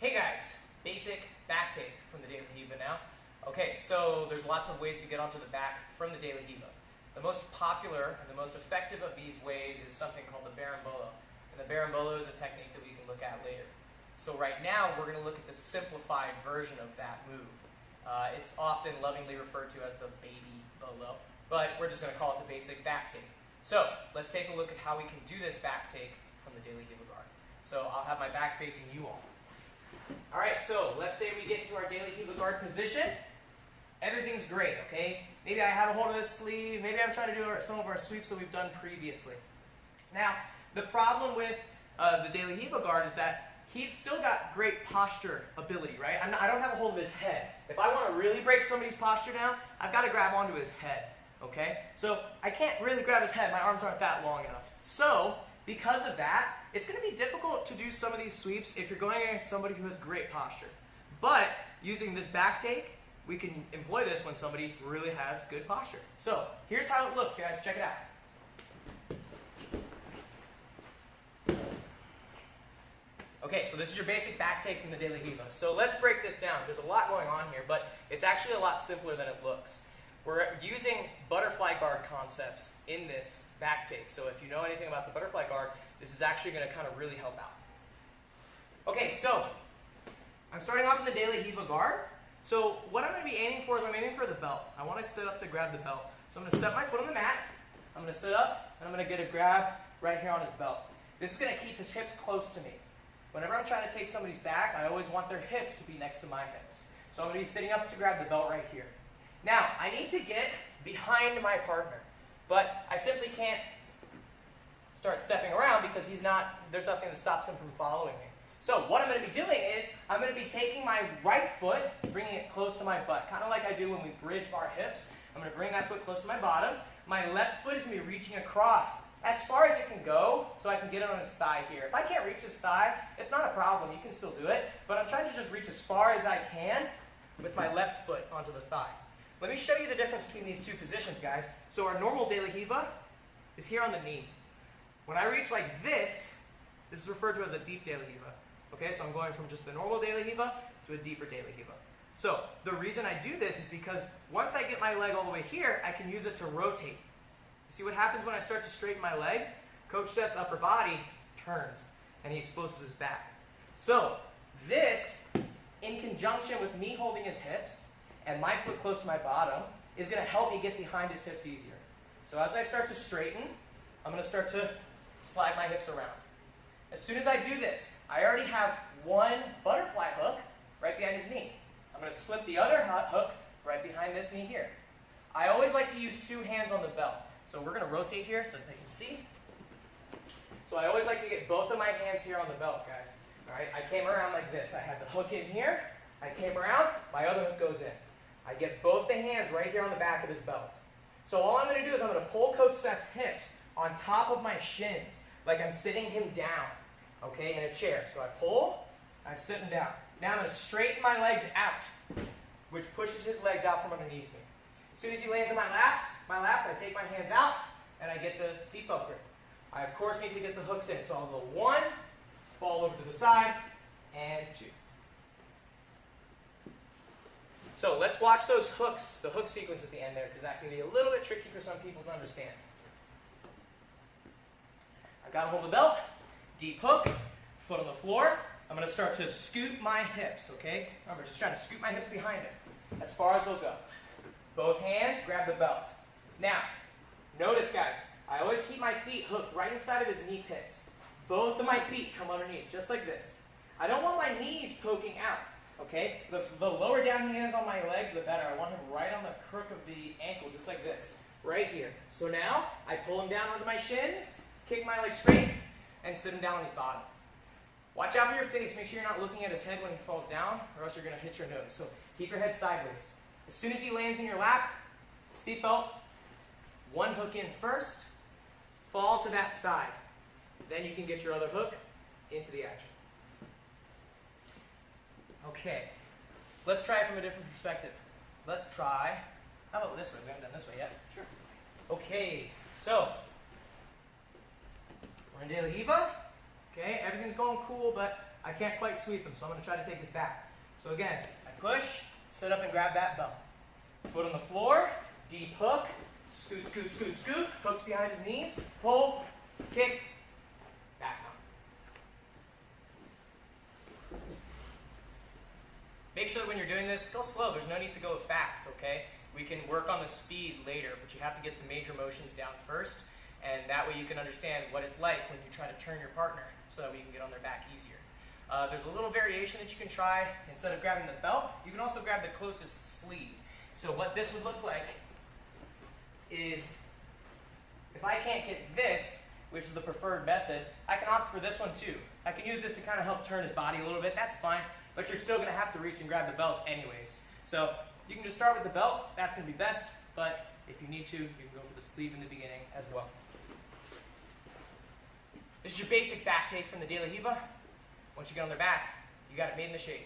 Hey guys, basic back take from the daily Riva now. Okay, so there's lots of ways to get onto the back from the daily Riva. The most popular and the most effective of these ways is something called the Babybolo. And the Babybolo is a technique that we can look at later. So right now we're going to look at the simplified version of that move. It's often lovingly referred to as the Babybolo, but we're just going to call it the basic back take. So let's take a look at how we can do this back take from the daily Riva guard. So I'll have my back facing you all. Alright, so let's say we get into our daily Riva guard position. Everything's great, okay? Maybe I have a hold of this sleeve. Maybe I'm trying to do some of our sweeps that we've done previously. Now, the problem with the daily Riva guard is that he's still got great posture ability, right? I don't have a hold of his head. If I want to really break somebody's posture down, I've got to grab onto his head, okay? So I can't really grab his head. My arms aren't that long enough. So because of that, it's going to be difficult to do some of these sweeps if you're going against somebody who has great posture. But using this back take, we can employ this when somebody really has good posture. So here's how it looks, guys. Check it out. Okay, so this is your basic back take from the daily Riva. So let's break this down. There's a lot going on here, but it's actually a lot simpler than it looks. We're using butterfly guard concepts in this back take. So if you know anything about the butterfly guard, this is actually going to kind of really help out. Okay, so I'm starting off in the daily Riva guard. So what I'm going to be aiming for is I'm aiming for the belt. I want to sit up to grab the belt. So I'm going to step my foot on the mat. I'm going to sit up, and I'm going to get a grab right here on his belt. This is going to keep his hips close to me. Whenever I'm trying to take somebody's back, I always want their hips to be next to my hips. So I'm going to be sitting up to grab the belt right here. Now, I need to get behind my partner, but I simply can't start stepping around because there's nothing that stops him from following me. So what I'm going to be doing is I'm going to be taking my right foot, bringing it close to my butt, kind of like I do when we bridge our hips. I'm going to bring that foot close to my bottom. My left foot is going to be reaching across as far as it can go so I can get it on his thigh here. If I can't reach his thigh, it's not a problem. You can still do it, but I'm trying to just reach as far as I can with my left foot onto the thigh. Let me show you the difference between these two positions, guys. So our normal daily Riva is here on the knee. When I reach like this is referred to as a deep daily Riva. Okay, so I'm going from just the normal daily Riva to a deeper daily Riva. So the reason I do this is because once I get my leg all the way here, I can use it to rotate. You see what happens when I start to straighten my leg? Coach Set's upper body turns and he exposes his back. So this, in conjunction with me holding his hips and my foot close to my bottom, is going to help me get behind his hips easier. So as I start to straighten, I'm going to start to slide my hips around. As soon as I do this, I already have one butterfly hook right behind his knee. I'm going to slip the other hook right behind this knee here. I always like to use two hands on the belt. So we're going to rotate here so that they can see. So I always like to get both of my hands here on the belt, guys. All right, I came around like this. I had the hook in here. I came around. My other hook goes in. I get both the hands right here on the back of his belt. So all I'm going to do is I'm going to pull Coach Set's hips on top of my shins, like I'm sitting him down, okay, in a chair. So I pull, I'm sitting down. Now I'm going to straighten my legs out, which pushes his legs out from underneath me. As soon as he lands in my laps, I take my hands out, and I get the seatbelt grip. I, of course, need to get the hooks in. So I'll go 1, fall over to the side, and 2. So let's watch those hooks, the hook sequence at the end there, because that can be a little bit tricky for some people to understand. I've got to hold the belt, deep hook, foot on the floor. I'm going to start to scoot my hips, okay? Remember, just trying to scoot my hips behind it as far as they'll go. Both hands, grab the belt. Now, notice, guys, I always keep my feet hooked right inside of his knee pits. Both of my feet come underneath, just like this. I don't want my knees poking out. Okay, the lower down he is on my legs, the better. I want him right on the crook of the ankle, just like this, right here. So now, I pull him down onto my shins, kick my leg straight, and sit him down on his bottom. Watch out for your face. Make sure you're not looking at his head when he falls down, or else you're going to hit your nose. So keep your head sideways. As soon as he lands in your lap, seatbelt, one hook in first, fall to that side. Then you can get your other hook into the action. Okay, let's try it from a different perspective. Let's try, how about this way? We haven't done this way yet. Sure. Okay, so we're in daily Riva. Okay, everything's everything's going cool, but I can't quite sweep him, so I'm going to try to take his back. So again, I push, sit up and grab that belt. Foot on the floor, deep hook, scoot, scoot, scoot, scoot, hooks behind his knees, pull, kick, back mount. Make sure that when you're doing this, go slow. There's no need to go fast, okay? We can work on the speed later, but you have to get the major motions down first, and that way you can understand what it's like when you try to turn your partner so that we can get on their back easier. There's a little variation that you can try. Instead of grabbing the belt, you can also grab the closest sleeve. So what this would look like is, if I can't get this, which is the preferred method, I can opt for this one too. I can use this to kind of help turn his body a little bit, that's fine, but you're still gonna have to reach and grab the belt anyways. So you can just start with the belt, that's gonna be best, but if you need to, you can go for the sleeve in the beginning as well. This is your basic back take from the De La Riva. Once you get on their back, you got it made in the shade.